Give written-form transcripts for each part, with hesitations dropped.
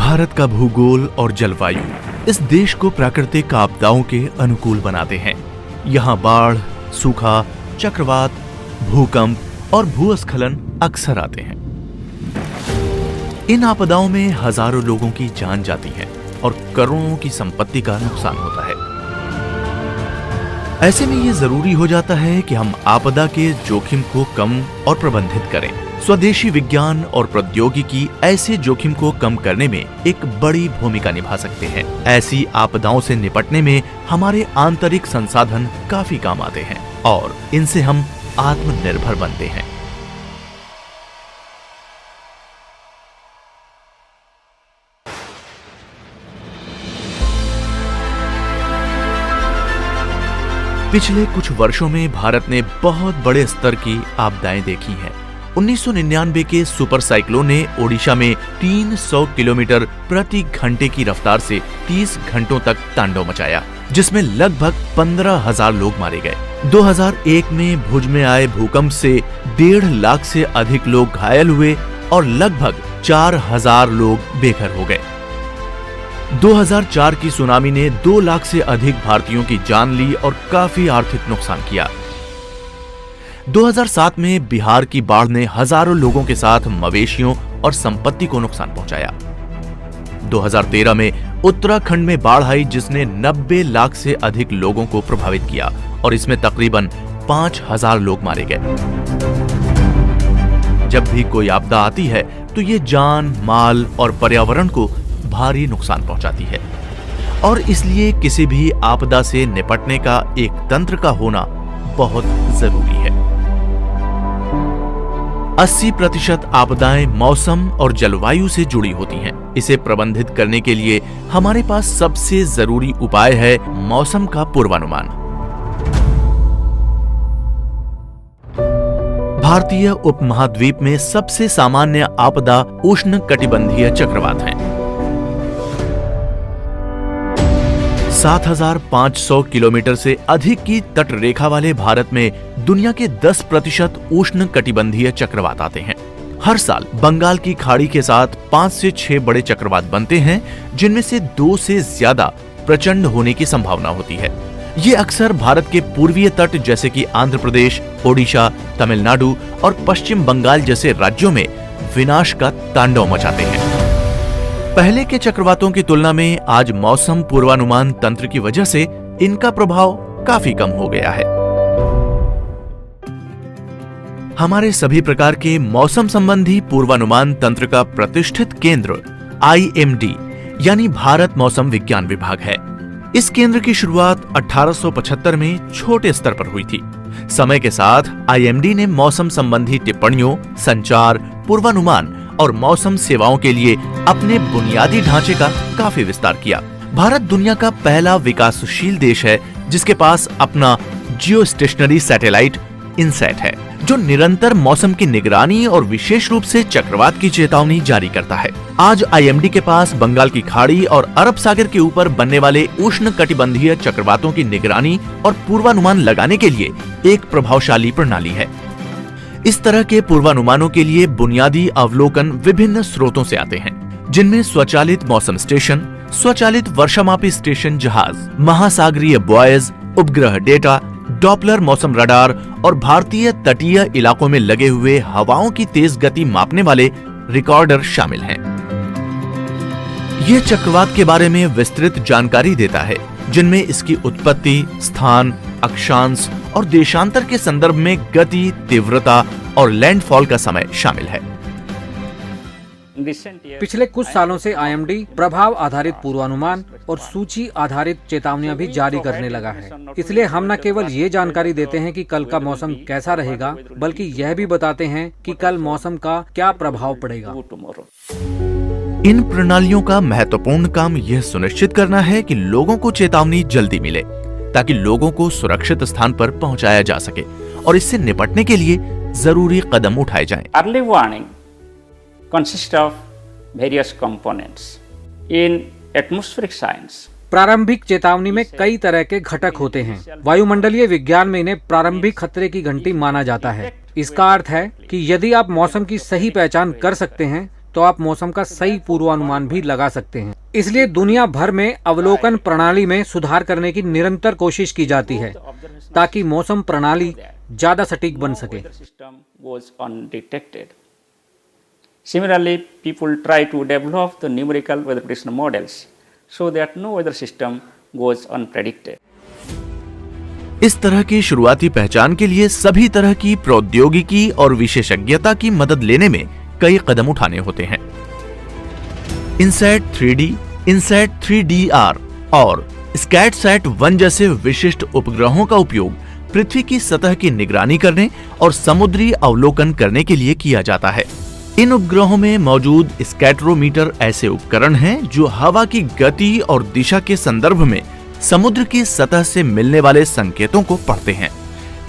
भारत का भूगोल और जलवायु इस देश को प्राकृतिक आपदाओं के अनुकूल बनाते हैं। यहाँ बाढ़, सूखा, चक्रवात, भूकंप और भूस्खलन अक्सर आते हैं। इन आपदाओं में हजारों लोगों की जान जाती है और करोड़ों की संपत्ति का नुकसान होता है। ऐसे में ये जरूरी हो जाता है कि हम आपदा के जोखिम को कम और प्रबंधित करें। स्वदेशी विज्ञान और प्रौद्योगिकी ऐसे जोखिम को कम करने में एक बड़ी भूमिका निभा सकते हैं। ऐसी आपदाओं से निपटने में हमारे आंतरिक संसाधन काफी काम आते हैं और इनसे हम आत्मनिर्भर बनते हैं। पिछले कुछ वर्षों में भारत ने बहुत बड़े स्तर की आपदाएं देखी हैं। 1999 के सुपर साइक्लोन ने ओडिशा में 300 किलोमीटर प्रति घंटे की रफ्तार से 30 घंटों तक तांडव मचाया, जिसमें लगभग 15,000 लोग मारे गए। 2001 में भुज में आए भूकंप से 1.5 लाख से अधिक लोग घायल हुए और लगभग 4,000 लोग बेघर हो गए। 2004 की सुनामी ने 2 लाख से अधिक भारतीयों की जान ली और काफी आर्थिक नुकसान किया। 2007 में बिहार की बाढ़ ने हजारों लोगों के साथ मवेशियों और संपत्ति को नुकसान पहुंचाया। 2013 में उत्तराखंड में बाढ़ आई, जिसने 90 लाख से अधिक लोगों को प्रभावित किया और इसमें तकरीबन 5,000 लोग मारे गए। जब भी कोई आपदा आती है तो ये जान, माल और पर्यावरण को भारी नुकसान पहुंचाती है और इसलिए किसी भी आपदा से निपटने का एक तंत्र का होना बहुत जरूरी है। 80% आपदाएं मौसम और जलवायु से जुड़ी होती हैं। इसे प्रबंधित करने के लिए हमारे पास सबसे जरूरी उपाय है मौसम का पूर्वानुमान। भारतीय उपमहाद्वीप में सबसे सामान्य आपदा उष्णकटिबंधीय चक्रवात है। 7,500 किलोमीटर से अधिक की तट रेखा वाले भारत में दुनिया के 10% उष्णकटिबंधीय चक्रवात आते हैं। हर साल बंगाल की खाड़ी के साथ 5 से 6 बड़े चक्रवात बनते हैं, जिनमें से 2 से ज्यादा प्रचंड होने की संभावना होती है। ये अक्सर भारत के पूर्वीय तट जैसे कि आंध्र प्रदेश, ओडिशा, तमिलनाडु और पश्चिम बंगाल जैसे राज्यों में विनाश का तांडव मचाते हैं। पहले के चक्रवातों की तुलना में आज मौसम पूर्वानुमान तंत्र की वजह से इनका प्रभाव काफी कम हो गया है। हमारे सभी प्रकार के मौसम संबंधी पूर्वानुमान तंत्र का प्रतिष्ठित केंद्र IMD यानी भारत मौसम विज्ञान विभाग है। इस केंद्र की शुरुआत 1875 में छोटे स्तर पर हुई थी। समय के साथ IMD ने मौसम संबंधी टिप्पणियों, संचार, पूर्वानुमान और मौसम सेवाओं के लिए अपने बुनियादी ढांचे का काफी विस्तार किया। भारत दुनिया का पहला विकासशील देश है जिसके पास अपना जियो स्टेशनरी सैटेलाइट इनसैट है, जो निरंतर मौसम की निगरानी और विशेष रूप से चक्रवात की चेतावनी जारी करता है। आज IMD के पास बंगाल की खाड़ी और अरब सागर के ऊपर बनने वाले उष्णकटिबंधीय चक्रवातों की निगरानी और पूर्वानुमान लगाने के लिए एक प्रभावशाली प्रणाली है। इस तरह के पूर्वानुमानों के लिए बुनियादी अवलोकन विभिन्न स्रोतों से आते हैं, जिनमें स्वचालित मौसम स्टेशन, स्वचालित वर्षामापी स्टेशन जहाज, महासागरीय बुआइज, उपग्रह डेटा, डॉपलर मौसम रडार और भारतीय तटीय इलाकों में लगे हुए हवाओं की तेज गति मापने वाले रिकॉर्डर शामिल हैं। यह चक्रवात के बारे में विस्तृत जानकारी देता है, जिनमें इसकी उत्पत्ति, स्थान, अक्षांश और देशांतर के संदर्भ में गति, तीव्रता और लैंडफॉल का समय शामिल है। पिछले कुछ सालों से IMD प्रभाव आधारित पूर्वानुमान और सूची आधारित चेतावनियां भी जारी करने लगा है। इसलिए हम न केवल ये जानकारी देते हैं कि कल का मौसम कैसा रहेगा, बल्कि यह भी बताते हैं कि कल मौसम का क्या प्रभाव पड़ेगा। इन प्रणालियों का महत्वपूर्ण काम यह सुनिश्चित करना है कि लोगों को चेतावनी जल्दी मिले, ताकि लोगों को सुरक्षित स्थान पर पहुंचाया जा सके और इससे निपटने के लिए जरूरी कदम उठाए जाएं। Early warning consists of various components in atmospheric science. प्रारंभिक चेतावनी में कई तरह के घटक होते हैं। वायुमंडलीय विज्ञान में इन्हें प्रारंभिक खतरे की घंटी माना जाता है। इसका अर्थ है कि यदि आप मौसम की सही पहचान कर सकते हैं तो आप मौसम का सही पूर्वानुमान भी लगा सकते हैं। इसलिए दुनिया भर में अवलोकन प्रणाली में सुधार करने की निरंतर कोशिश की जाती है ताकि मौसम प्रणाली ज्यादा सटीक बन सके। Similarly, people try to develop the numerical weather prediction models so that no weather system goes unpredicted. इस तरह की शुरुआती पहचान के लिए सभी तरह की प्रौद्योगिकी और विशेषज्ञता की मदद लेने में कई कदम उठाने होते हैं। इनसैट 3D, इनसैट 3DR और स्कैटसैट 1 जैसे विशिष्ट उपग्रहों का उपयोग पृथ्वी की सतह की निगरानी करने और समुद्री अवलोकन करने के लिए किया जाता है। इन उपग्रहों में मौजूद स्कैटरोमीटर ऐसे उपकरण हैं जो हवा की गति और दिशा के संदर्भ में समुद्र की सतह से मिलने वाले संकेतों को पढ़ते हैं।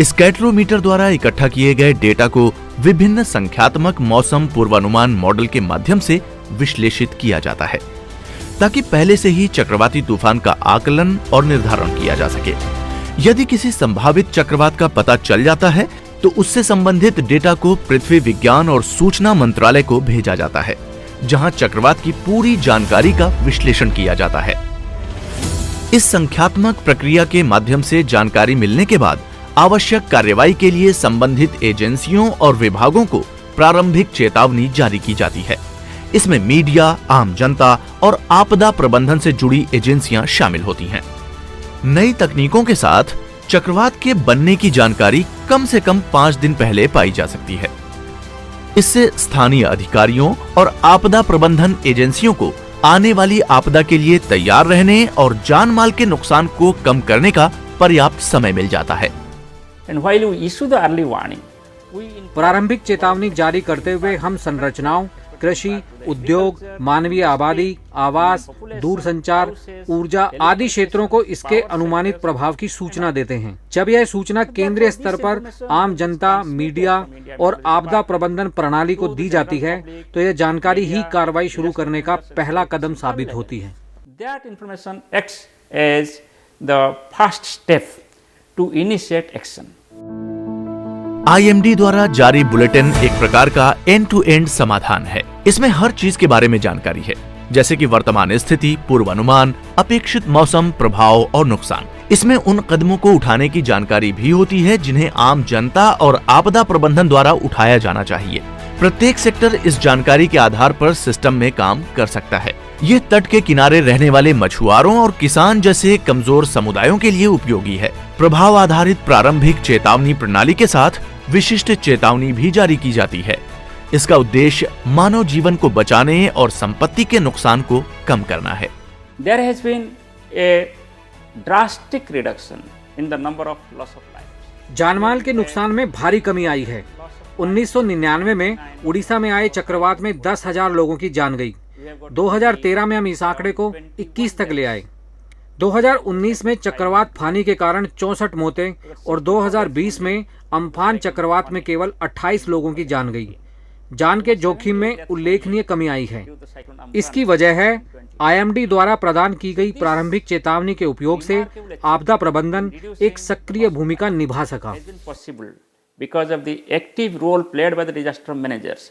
स्कैटरोमीटर द्वारा इकट्ठा किए गए डेटा को विभिन्न संख्यात्मक मौसम पूर्वानुमान मॉडल के माध्यम से विश्लेषित किया जाता है ताकि पहले से ही चक्रवाती तूफान का आकलन और निर्धारण किया जा सके। यदि किसी संभावित चक्रवात का पता चल जाता है तो उससे संबंधित डेटा को पृथ्वी विज्ञान और सूचना मंत्रालय को भेजा जाता है, जहां चक्रवात की पूरी जानकारी का विश्लेषण किया जाता है। इस संख्यात्मक प्रक्रिया के माध्यम से जानकारी मिलने के बाद आवश्यक कार्रवाई के लिए संबंधित एजेंसियों और विभागों को प्रारंभिक चेतावनी जारी की जाती है। इसमें मीडिया, आम जनता और आपदा प्रबंधन से जुड़ी एजेंसियां शामिल होती हैं। नई तकनीकों के साथ चक्रवात के बनने की जानकारी कम से कम 5 दिन पहले पाई जा सकती है। इससे स्थानीय अधिकारियों और आपदा प्रबंधन एजेंसियों को आने वाली आपदा के लिए तैयार रहने और जान माल के नुकसान को कम करने का पर्याप्त समय मिल जाता है। प्रारंभिक चेतावनी जारी करते हुए हम संरचनाओं, कृषि, उद्योग, मानवीय आबादी, आवास, दूरसंचार, ऊर्जा आदि क्षेत्रों को इसके अनुमानित प्रभाव की सूचना देते हैं। जब यह सूचना केंद्रीय स्तर पर आम जनता, मीडिया और आपदा प्रबंधन प्रणाली को दी जाती है तो यह जानकारी ही कार्रवाई शुरू करने का पहला कदम साबित होती है। That information acts as the first step to initiate action. IMD द्वारा जारी बुलेटिन एक प्रकार का एंड टू एंड समाधान है। इसमें हर चीज के बारे में जानकारी है, जैसे कि वर्तमान स्थिति, पूर्वानुमान, अपेक्षित मौसम प्रभाव और नुकसान। इसमें उन कदमों को उठाने की जानकारी भी होती है जिन्हें आम जनता और आपदा प्रबंधन द्वारा उठाया जाना चाहिए। प्रत्येक सेक्टर इस जानकारी के आधार पर सिस्टम में काम कर सकता है। ये तट के किनारे रहने वाले मछुआरों और किसान जैसे कमजोर समुदायों के लिए उपयोगी है। प्रभाव आधारित प्रारंभिक चेतावनी प्रणाली के साथ विशिष्ट चेतावनी भी जारी की जाती है। इसका उद्देश्य मानव जीवन को बचाने और संपत्ति के नुकसान को कम करना है। There has been a drastic reduction in the number of loss of life. जानमाल के नुकसान में भारी कमी आई है। 1999 में उड़ीसा में आए चक्रवात में 10,000 लोगों की जान गई। 2013 में हम इस आंकड़े को 21 तक ले आए। 2019 में चक्रवात फानी के कारण 64 मौतें और 2020 में अम्फान चक्रवात में केवल 28 लोगों की जान गई। जान के जोखिम में उल्लेखनीय कमी आई है। इसकी वजह है IMD द्वारा प्रदान की गई प्रारंभिक चेतावनी के उपयोग से आपदा प्रबंधन एक सक्रिय भूमिका निभा सका। Because of the active role played by the disaster managers,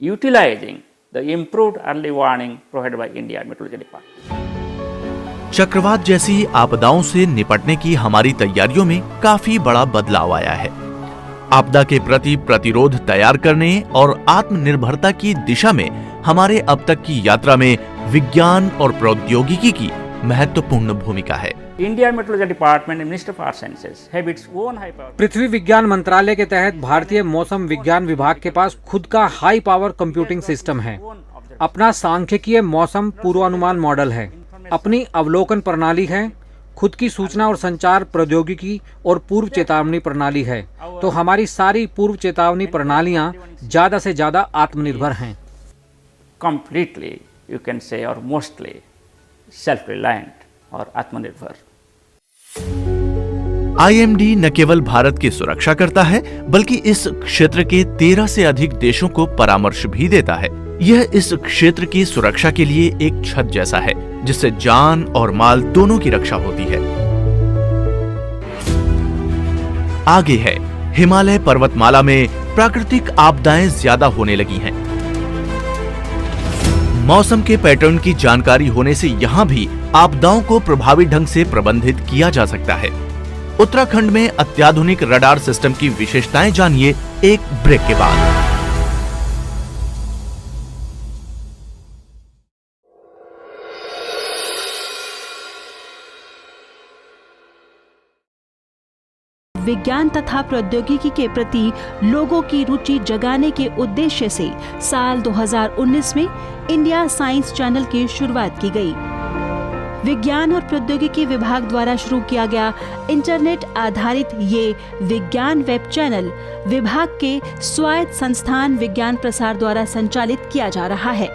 utilizing the improved early warning provided by India Meteorology Department. चक्रवात जैसी आपदाओं से निपटने की हमारी तैयारियों में काफी बड़ा बदलाव आया है। आपदा के प्रति प्रतिरोध तैयार करने और आत्मनिर्भरता की दिशा में हमारे अब तक की यात्रा में विज्ञान और प्रौद्योगिकी की महत्वपूर्ण भूमिका है। India Meteorology Department and Ministry of Earth Sciences have its own high power. पृथ्वी विज्ञान मंत्रालय के तहत भारतीय मौसम विज्ञान विभाग के पास खुद का हाई पावर कंप्यूटिंग सिस्टम है। अपना सांख्यिकीय मौसम पूर्वानुमान मॉडल है, अपनी अवलोकन प्रणाली है, खुद की सूचना और संचार प्रौद्योगिकी और पूर्व चेतावनी प्रणाली है। तो हमारी सारी पूर्व चेतावनी प्रणालियां ज्यादा से ज्यादा आत्मनिर्भर हैं। Completely, you can say, or mostly self-reliant और आत्मनिर्भर। IMD न केवल भारत की सुरक्षा करता है बल्कि इस क्षेत्र के 13 से अधिक देशों को परामर्श भी देता है। यह इस क्षेत्र की सुरक्षा के लिए एक छत जैसा है जिससे जान और माल दोनों की रक्षा होती है। आगे है हिमालय पर्वतमाला में प्राकृतिक आपदाएं ज्यादा होने लगी हैं। मौसम के पैटर्न की जानकारी होने से यहाँ भी आपदाओं को प्रभावी ढंग से प्रबंधित किया जा सकता है। उत्तराखंड में अत्याधुनिक रडार सिस्टम की विशेषताएं जानिए एक ब्रेक के बाद। विज्ञान तथा प्रौद्योगिकी के प्रति लोगों की रुचि जगाने के उद्देश्य से साल 2019 में इंडिया साइंस चैनल की शुरुआत की गई। विज्ञान और प्रौद्योगिकी विभाग द्वारा शुरू किया गया इंटरनेट आधारित ये विज्ञान वेब चैनल विभाग के स्वायत्त संस्थान विज्ञान प्रसार द्वारा संचालित किया जा रहा है।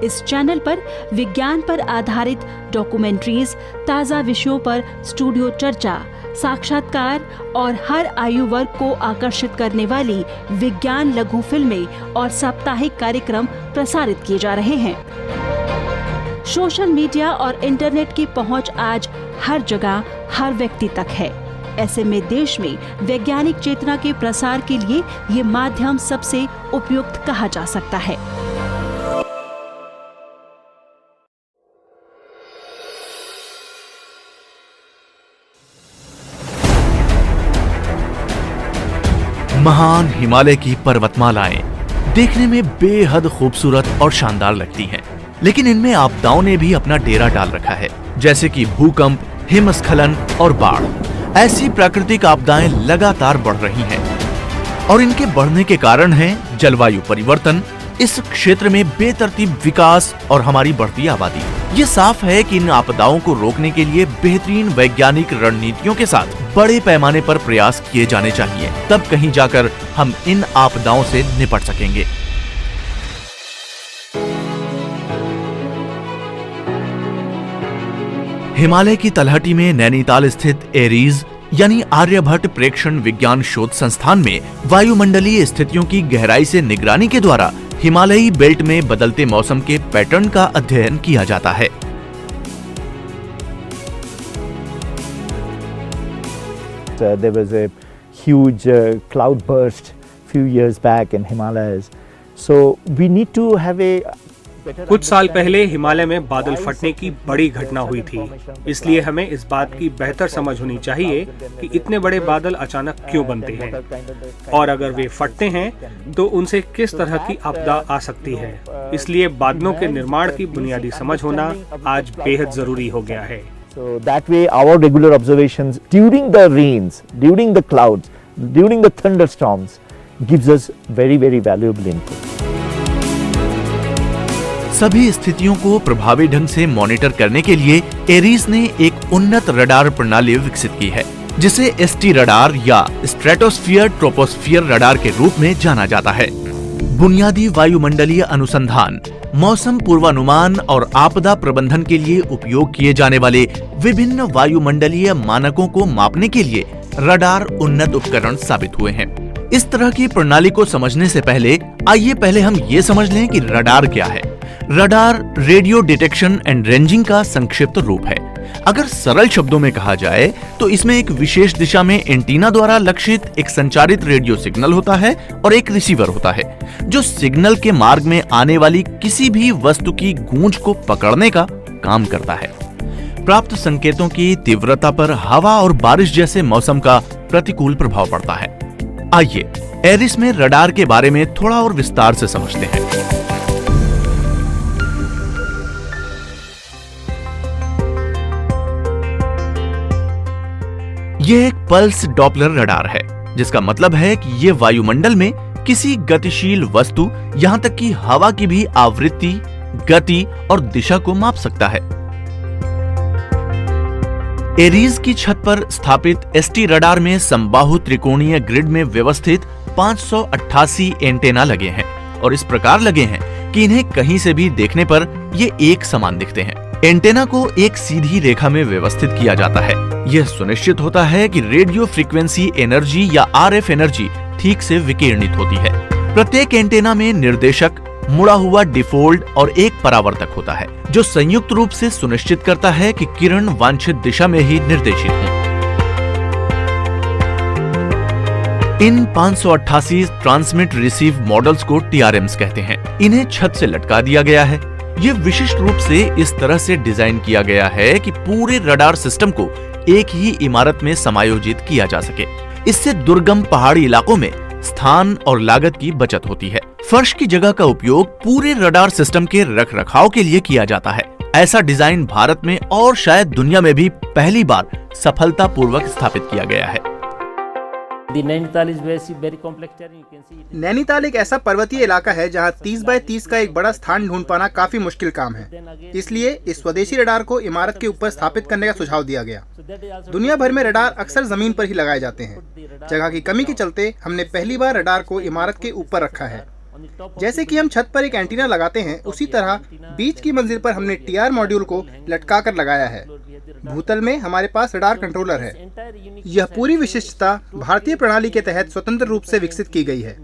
इस चैनल पर विज्ञान पर आधारित डॉक्यूमेंट्रीज, ताज़ा विषयों पर स्टूडियो चर्चा, साक्षात्कार और हर आयु वर्ग को आकर्षित करने वाली विज्ञान लघु फिल्में और साप्ताहिक कार्यक्रम प्रसारित किए जा रहे हैं। सोशल मीडिया और इंटरनेट की पहुंच आज हर जगह, हर व्यक्ति तक है। ऐसे में देश में वैज्ञानिक चेतना के प्रसार के लिए ये माध्यम सबसे उपयुक्त कहा जा सकता है। महान हिमालय की पर्वतमालाएं देखने में बेहद खूबसूरत और शानदार लगती हैं, लेकिन इनमें आपदाओं ने भी अपना डेरा डाल रखा है, जैसे कि भूकंप, हिमस्खलन और बाढ़। ऐसी प्राकृतिक आपदाएं लगातार बढ़ रही हैं और इनके बढ़ने के कारण है जलवायु परिवर्तन, इस क्षेत्र में बेतरतीब विकास और हमारी बढ़ती आबादी। ये साफ है कि इन आपदाओं को रोकने के लिए बेहतरीन वैज्ञानिक रणनीतियों के साथ बड़े पैमाने पर प्रयास किए जाने चाहिए, तब कहीं जाकर हम इन आपदाओं से निपट सकेंगे। हिमालय की तलहटी में नैनीताल स्थित एरीज यानी आर्यभट्ट प्रेक्षण विज्ञान शोध संस्थान में वायुमंडलीय स्थितियों की गहराई से निगरानी के द्वारा हिमालयी बेल्ट में बदलते मौसम के पैटर्न का अध्ययन किया जाता है। There was a huge cloud burst few years back in Himalayas. So we need to have a कुछ साल पहले हिमालय में बादल फटने की बड़ी घटना हुई थी, इसलिए हमें इस बात की बेहतर समझ होनी चाहिए कि इतने बड़े बादल अचानक क्यों बनते हैं और अगर वे फटते हैं तो उनसे किस तरह की आपदा आ सकती है। इसलिए बादलों के निर्माण की बुनियादी समझ होना आज बेहद जरूरी हो गया है। So that way our regular observations during the rains, during the clouds, during the thunderstorms gives us very valuable input. सभी स्थितियों को प्रभावी ढंग से मॉनिटर करने के लिए एरीज ने एक उन्नत रडार प्रणाली विकसित की है, जिसे एसटी रडार या स्ट्रेटोस्फीयर ट्रोपोस्फीयर रडार के रूप में जाना जाता है। बुनियादी वायुमंडलीय अनुसंधान, मौसम पूर्वानुमान और आपदा प्रबंधन के लिए उपयोग किए जाने वाले विभिन्न वायुमंडलीय मानकों को मापने के लिए रडार उन्नत उपकरण साबित हुए हैं। इस तरह की प्रणाली को समझने से पहले आइए पहले हम ये समझ लें कि रडार क्या है। Radar radio detection and ranging का संक्षिप्त रूप है। अगर सरल शब्दों में कहा जाए तो इसमें एक विशेष दिशा में एंटीना द्वारा लक्षित एक संचारित रेडियो सिग्नल होता है और एक रिसीवर होता है, जो सिग्नल के मार्ग में आने वाली किसी भी वस्तु की गूंज को पकड़ने का काम करता है। प्राप्त संकेतों की तीव्रता पर हवा और बारिश जैसे मौसम का प्रतिकूल प्रभाव पड़ता है। आइए एरिस में रडार के बारे में थोड़ा और विस्तार से समझते हैं। यह एक पल्स डॉपलर रडार है, जिसका मतलब है कि यह वायुमंडल में किसी गतिशील वस्तु, यहां तक कि हवा की भी आवृत्ति, गति और दिशा को माप सकता है। एरीज की छत पर स्थापित एसटी रडार में समबाहु त्रिकोणीय ग्रिड में व्यवस्थित 588 एंटेना लगे हैं और इस प्रकार लगे हैं कि इन्हें कहीं से भी देखने पर ये एक समान दिखते हैं। एंटेना को एक सीधी रेखा में व्यवस्थित किया जाता है। यह सुनिश्चित होता है कि रेडियो फ्रीक्वेंसी एनर्जी या आरएफ एनर्जी ठीक से विकिरणित होती है। प्रत्येक एंटेना में निर्देशक, मुड़ा हुआ डिफोल्ड और एक परावर्तक होता है, जो संयुक्त रूप से सुनिश्चित करता है कि किरण वांछित दिशा में ही निर्देशित हो। इन 588 ट्रांसमिट रिसीव मॉडल्स को TRMs कहते हैं। इन्हें छत से लटका दिया गया है। ये विशिष्ट रूप से इस तरह से डिजाइन किया गया है कि पूरे रडार सिस्टम को एक ही इमारत में समायोजित किया जा सके। इससे दुर्गम पहाड़ी इलाकों में स्थान और लागत की बचत होती है। फर्श की जगह का उपयोग पूरे रडार सिस्टम के रखरखाव के लिए किया जाता है। ऐसा डिजाइन भारत में और शायद दुनिया में भी पहली बार सफलतापूर्वक स्थापित किया गया है। नैनीताल एक ऐसा पर्वतीय इलाका है जहां 30 बाय 30 का एक बड़ा स्थान ढूंढ पाना काफी मुश्किल काम है। इसलिए इस स्वदेशी रडार को इमारत के ऊपर स्थापित करने का सुझाव दिया गया। दुनिया भर में रडार अक्सर जमीन पर ही लगाए जाते हैं। जगह की कमी के चलते हमने पहली बार रडार को इमारत के ऊपर रखा है। जैसे कि हम छत पर एक एंटीना लगाते हैं, उसी तरह बीच की मंजिल पर हमने TR मॉड्यूल को लटका कर लगाया है। भूतल में हमारे पास रडार कंट्रोलर है। यह पूरी विशिष्टता भारतीय प्रणाली के तहत स्वतंत्र रूप से विकसित की गई है।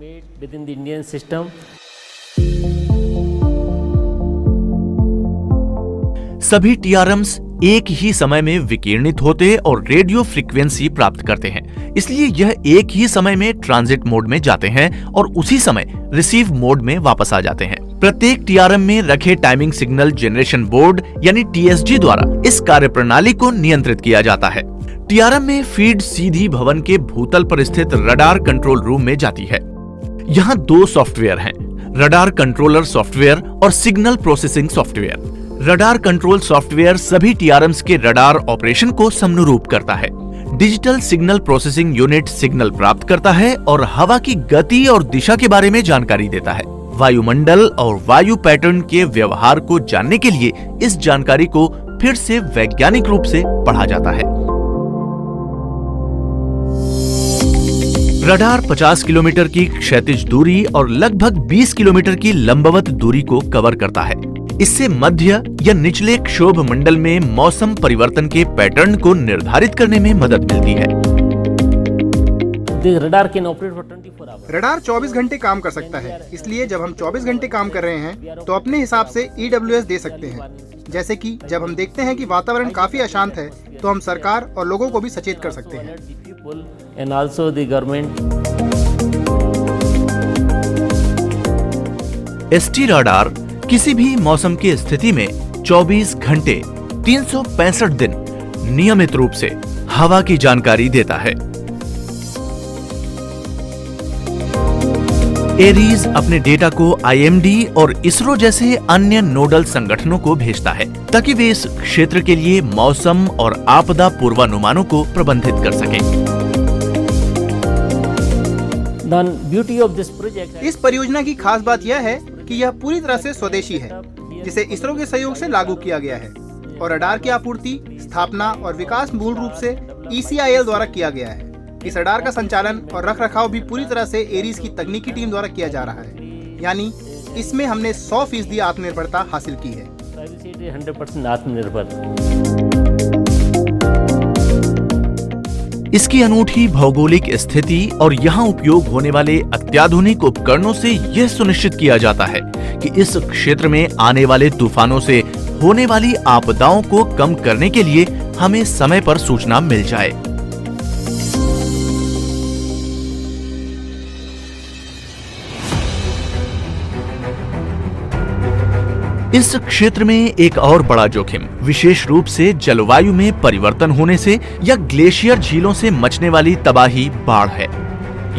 सभी TRMs एक ही समय में विकिरणित होते और रेडियो फ्रीक्वेंसी प्राप्त करते हैं। इसलिए यह एक ही समय में ट्रांजिट मोड में जाते हैं और उसी समय रिसीव मोड में वापस आ जाते हैं। प्रत्येक TRM में रखे टाइमिंग सिग्नल जनरेशन बोर्ड यानी TSG द्वारा इस कार्यप्रणाली को नियंत्रित किया जाता है। TRM में फीड सीधी भवन के भूतल पर स्थित रडार कंट्रोल रूम में जाती है। यहाँ 2 सॉफ्टवेयर हैं, रडार कंट्रोलर सॉफ्टवेयर और signal processing software. Radar control software सभी TRMs के रडार ऑपरेशन को समनुरूप करता है। Digital signal processing unit signal प्राप्त करता है और हवा की गति और दिशा के बारे में जानकारी देता है। वायुमंडल और वायु पैटर्न के व्यवहार को जानने के लिए इस जानकारी को फिर से वैज्ञानिक रूप से पढ़ा जाता है। रडार 50 किलोमीटर की क्षैतिज दूरी और लगभग 20 किलोमीटर की लंबवत दूरी को कवर करता है। इससे मध्य या निचले क्षोभ मंडल में मौसम परिवर्तन के पैटर्न को निर्धारित करने में मदद मिलती है। रडार 24 घंटे काम कर सकता है। इसलिए जब हम 24 घंटे काम कर रहे हैं तो अपने हिसाब से EWS दे सकते हैं। जैसे कि जब हम देखते हैं कि वातावरण काफी अशांत है तो हम सरकार और लोगों को भी सचेत कर सकते हैं। ST रडार किसी भी मौसम की स्थिति में 24 घंटे 365 दिन नियमित रूप से हवा की जानकारी देता है। एरीज अपने डेटा को IMD और इसरो जैसे अन्य नोडल संगठनों को भेजता है ताकि वे इस क्षेत्र के लिए मौसम और आपदा पूर्वानुमानों को प्रबंधित कर सकें। इस परियोजना की खास बात यह है कि यह पूरी तरह से स्वदेशी है, जिसे इसरो के सहयोग से लागू किया गया है और रडार की आपूर्ति, स्थापना और विकास मूल रूप से ECIL द्वारा किया गया है। इस रडार का संचालन और रखरखाव भी पूरी तरह से एरीज की तकनीकी टीम द्वारा किया जा रहा है। यानी इसमें हमने 100% आत्मनिर्भरता हासिल की है। 100% आत्मनिर्भर। इसकी अनूठी भौगोलिक स्थिति और यहाँ उपयोग होने वाले अत्याधुनिक उपकरणों से यह सुनिश्चित किया जाता है कि इस क्षेत्र में आने वाले तूफानों से होने वाली आपदाओं को कम करने के लिए हमें समय पर सूचना मिल जाए। इस क्षेत्र में एक और बड़ा जोखिम विशेष रूप से जलवायु में परिवर्तन होने से या ग्लेशियर झीलों से मचने वाली तबाही बाढ़ है।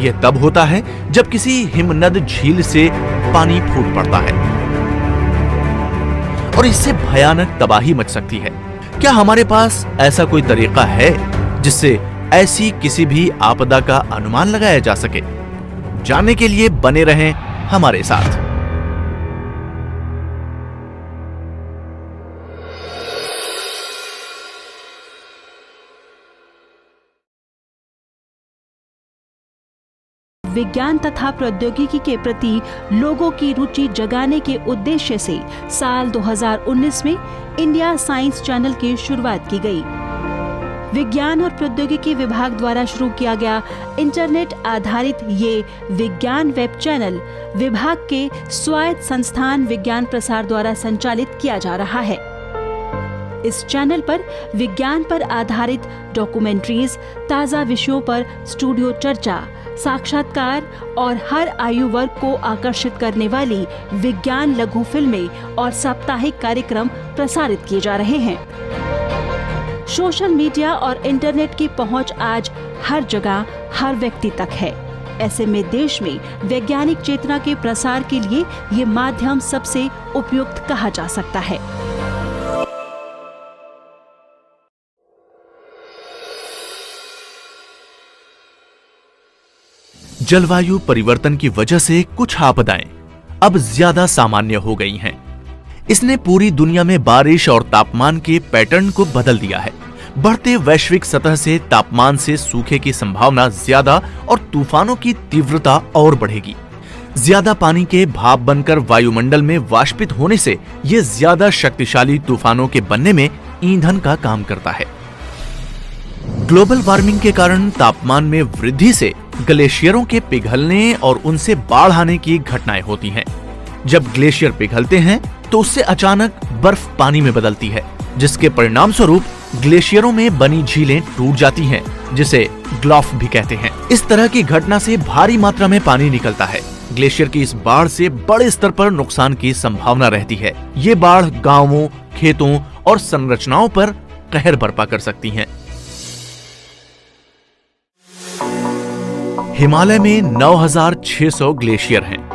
यह तब होता है जब किसी हिमनद झील से पानी फूट पड़ता है और इससे भयानक तबाही मच सकती है। क्या हमारे पास ऐसा कोई तरीका है जिससे ऐसी किसी भी आपदा का अनुमान लगाया जा सके? जानने के लिए बने रहें हमारे साथ। विज्ञान तथा प्रौद्योगिकी के प्रति लोगों की रुचि जगाने के उद्देश्य से साल 2019 में इंडिया साइंस चैनल की शुरुआत की गई। विज्ञान और प्रौद्योगिकी विभाग द्वारा शुरू किया गया इंटरनेट आधारित ये विज्ञान वेब चैनल विभाग के स्वायत्त संस्थान विज्ञान प्रसार द्वारा संचालित किया जा रहा है। इस चैनल पर विज्ञान पर आधारित डॉक्यूमेंट्रीज, ताज़ा विषयों पर स्टूडियो चर्चा, साक्षात्कार और हर आयु वर्ग को आकर्षित करने वाली विज्ञान लघु फिल्में और साप्ताहिक कार्यक्रम प्रसारित किए जा रहे हैं। सोशल मीडिया और इंटरनेट की पहुंच आज हर जगह, हर व्यक्ति तक है। ऐसे में देश में वैज्ञानिक चेतना के प्रसार के लिए ये माध्यम सबसे उपयुक्त कहा जा सकता है। जलवायु परिवर्तन की वजह से कुछ आपदाएं अब ज्यादा सामान्य हो गई हैं। इसने पूरी दुनिया में बारिश और तापमान के पैटर्न को बदल दिया है। बढ़ते वैश्विक सतह से तापमान से सूखे की संभावना ज्यादा और तूफानों की तीव्रता और बढ़ेगी। ज्यादा पानी के भाप बनकर वायुमंडल में वाष्पित होने से ये ज्यादा शक्तिशाली तूफानों के बनने में ईंधन का काम करता है। ग्लोबल वार्मिंग के कारण तापमान में वृद्धि से ग्लेशियरों के पिघलने और उनसे बाढ़ आने की घटनाएं होती हैं। जब ग्लेशियर पिघलते हैं तो उससे अचानक बर्फ पानी में बदलती है, जिसके परिणाम स्वरूप ग्लेशियरों में बनी झीलें टूट जाती हैं, जिसे ग्लॉफ भी कहते हैं। इस तरह की घटना से भारी मात्रा में पानी निकलता है। ग्लेशियर की इस बाढ़ से बड़े स्तर पर नुकसान की संभावना रहती है। ये बाढ़ गांवों, खेतों और संरचनाओं पर कहर बरपा कर सकती हैं। हिमालय में 9600 ग्लेशियर हैं।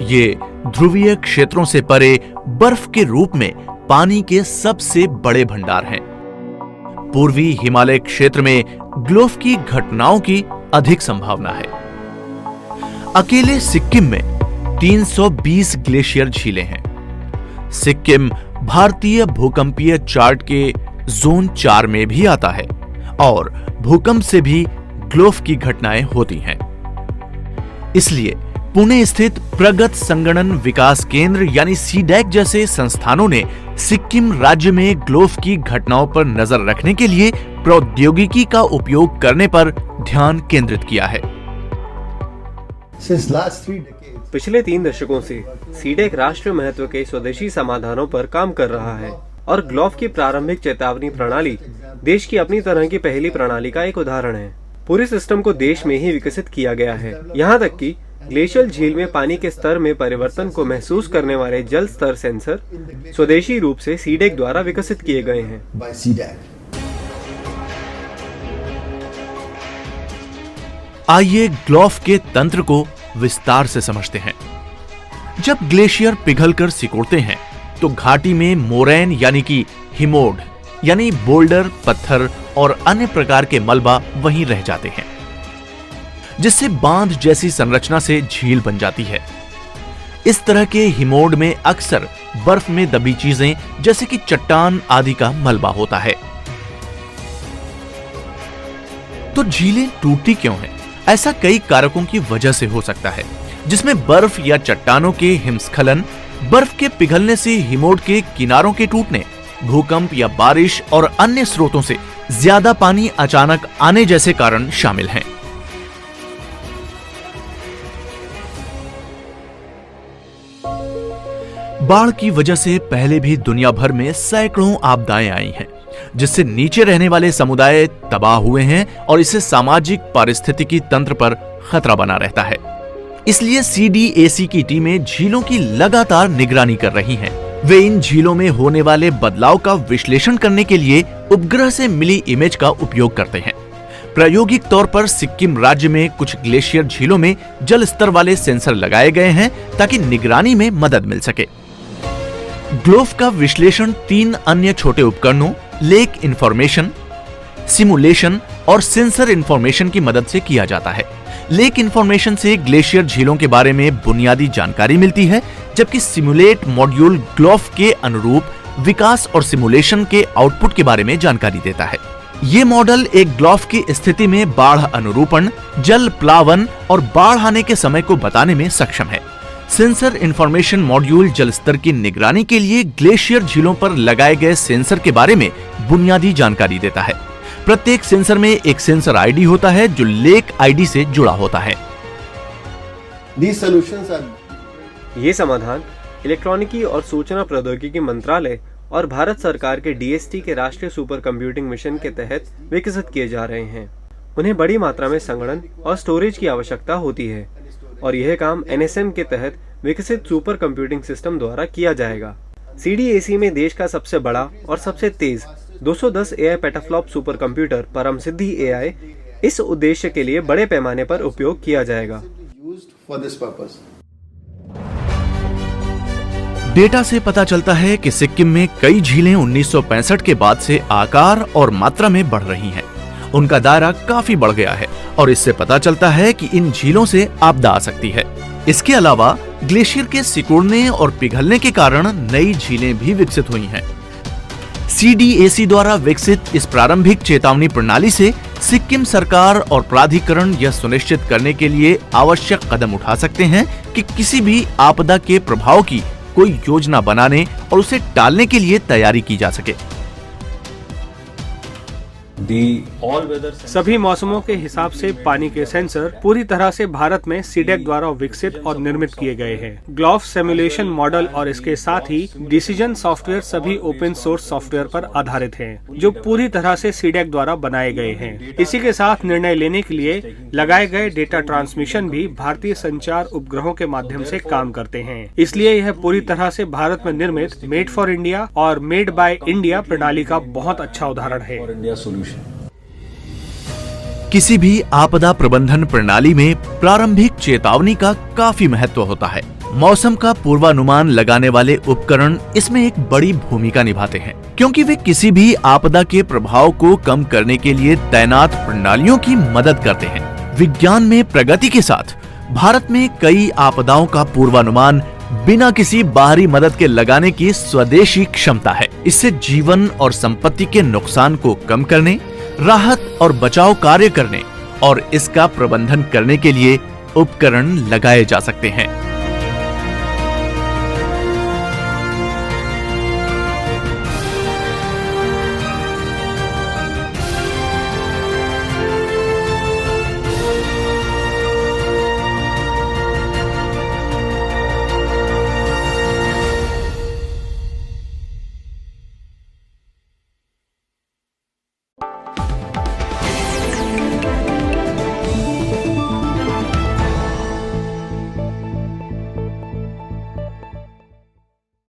ये ध्रुवीय क्षेत्रों से परे बर्फ के रूप में पानी के सबसे बड़े भंडार हैं। पूर्वी हिमालय क्षेत्र में ग्लोफ की घटनाओं की अधिक संभावना है। अकेले सिक्किम में 320 ग्लेशियर झीलें हैं। सिक्किम भारतीय भूकंपीय चार्ट के जोन 4 में भी आता है और भूकंप से भी ग्लोफ की घटनाएं होती हैं। इसलिए पुणे स्थित प्रगत संगणन विकास केंद्र यानी सीडैक जैसे संस्थानों ने सिक्किम राज्य में ग्लोफ की घटनाओं पर नजर रखने के लिए प्रौद्योगिकी का उपयोग करने पर ध्यान केंद्रित किया है। पिछले 3 दशकों से सीडैक राष्ट्रीय महत्व के स्वदेशी समाधानों पर काम कर रहा है और ग्लोफ की प्रारंभिक चेतावनी प्रणाली देश की अपनी तरह की पहली प्रणाली का एक उदाहरण है। पूरे सिस्टम को देश में ही विकसित किया गया है। यहाँ तक कि ग्लेशियल झील में पानी के स्तर में परिवर्तन को महसूस करने वाले जल स्तर सेंसर स्वदेशी रूप से सीडैक द्वारा विकसित किए गए हैं। आइए ग्लोफ के तंत्र को विस्तार से समझते हैं। जब ग्लेशियर पिघलकर सिकुड़ते हैं तो घाटी में मोरैन यानी कि हिमोड यानी बोल्डर, पत्थर और अन्य प्रकार के मलबा वहीं रह जाते हैं, जिससे बांध जैसी संरचना से झील बन जाती है। इस तरह के हिमोड में अक्सर बर्फ में दबी चीजें जैसे कि चट्टान आदि का मलबा होता है। तो झीलें टूटती क्यों हैं? ऐसा कई कारकों की वजह से हो सकता है, जिसमें बर्फ या चट्टानों के हिमस्खलन, बर्फ के पिघलने से हिमोड के किनारों के टूटने, भूकंप या बारिश और अन्य स्रोतों से ज्यादा पानी अचानक आने जैसे कारण शामिल हैं। बाढ़ की वजह से पहले भी दुनिया भर में सैकड़ों आपदाएं आई हैं, जिससे नीचे रहने वाले समुदाय तबाह हुए हैं और इससे सामाजिक पारिस्थितिकी तंत्र पर खतरा बना रहता है। इसलिए सीडीएसी की टीमें झीलों की लगातार निगरानी कर रही हैं। वे इन झीलों में होने वाले बदलाव का विश्लेषण करने के लिए उपग्रह से मिली इमेज का उपयोग करते हैं। प्रायोगिक तौर पर सिक्किम राज्य में कुछ ग्लेशियर झीलों में जल स्तर वाले सेंसर लगाए गए हैं ताकि निगरानी में मदद मिल सके। ग्लोफ का विश्लेषण 3 अन्य छोटे उपकरणों लेक इंफॉर्मेशन, सिमुलेशन और सेंसर इंफॉर्मेशन की मदद से किया जाता है। लेक इंफॉर्मेशन से ग्लेशियर झीलों के बारे में बुनियादी जानकारी मिलती है, जबकि सिमुलेट मॉड्यूल ग्लोफ के अनुरूप विकास और सिमुलेशन के आउटपुट के बारे में जानकारी देता है। ये मॉडल एक ग्लोफ की स्थिति में बाढ़ अनुरूपण, जल प्लावन और बाढ़ आने के समय को बताने में सक्षम है। सेंसर इंफॉर्मेशन मॉड्यूल जल स्तर की निगरानी के लिए ग्लेशियर झीलों पर लगाए गए सेंसर के बारे में बुनियादी जानकारी देता है। प्रत्येक सेंसर में एक सेंसर आईडी होता है जो लेक आईडी से जुड़ा होता है। ये समाधान इलेक्ट्रॉनिकी और सूचना प्रौद्योगिकी मंत्रालय और भारत सरकार के DST के राष्ट्रीय सुपर कंप्यूटिंग मिशन के तहत विकसित किए जा रहे हैं। उन्हें बड़ी मात्रा में संगणन और स्टोरेज की आवश्यकता होती है और यह काम NSM के तहत विकसित सुपर कंप्यूटिंग सिस्टम द्वारा किया जाएगा। CDAC में देश का सबसे बड़ा और सबसे तेज 210 AI पेटाफ्लॉप सुपर कंप्यूटर परम सिद्धि AI इस उद्देश्य के लिए बड़े पैमाने पर उपयोग किया जाएगा। डेटा से पता चलता है कि सिक्किम में कई झीलें 1965 के बाद से आकार और मात्रा में बढ़ रही हैं। उनका दायरा काफी बढ़ गया है और इससे पता चलता है कि इन झीलों से आपदा आ सकती है। इसके अलावा ग्लेशियर के सिकुड़ने और पिघलने के कारण नई झीलें भी विकसित हुई हैं। CDAC द्वारा विकसित इस प्रारंभिक चेतावनी प्रणाली से सिक्किम सरकार और प्राधिकरण यह सुनिश्चित करने के लिए आवश्यक कदम उठा सकते हैं कि किसी भी आपदा के प्रभाव की कोई योजना बनाने और उसे टालने के लिए तैयारी की जा सके। सभी मौसमों के हिसाब से पानी के सेंसर पूरी तरह से भारत में सीडेक द्वारा विकसित और निर्मित किए गए हैं। ग्लॉफ सिमुलेशन मॉडल और इसके साथ ही डिसीजन सॉफ्टवेयर सभी ओपन सोर्स सॉफ्टवेयर पर आधारित हैं, जो पूरी तरह से सीडेक द्वारा बनाए गए हैं। इसी के साथ निर्णय लेने के लिए लगाए गए डेटा ट्रांसमिशन भी भारतीय संचार उपग्रहों के माध्यम से काम करते हैं। इसलिए यह पूरी तरह से भारत में निर्मित मेड फॉर इंडिया और मेड बाय इंडिया प्रणाली का बहुत अच्छा उदाहरण है। किसी भी आपदा प्रबंधन प्रणाली में प्रारंभिक चेतावनी का काफी महत्व होता है। मौसम का पूर्वानुमान लगाने वाले उपकरण इसमें एक बड़ी भूमिका निभाते हैं, क्योंकि वे किसी भी आपदा के प्रभाव को कम करने के लिए तैनात प्रणालियों की मदद करते हैं। विज्ञान में प्रगति के साथ भारत में कई आपदाओं का पूर्वानुमान बिना किसी बाहरी मदद के लगाने की स्वदेशी क्षमता है। इससे जीवन और संपत्ति के नुकसान को कम करने, राहत और बचाव कार्य करने और इसका प्रबंधन करने के लिए उपकरण लगाए जा सकते हैं।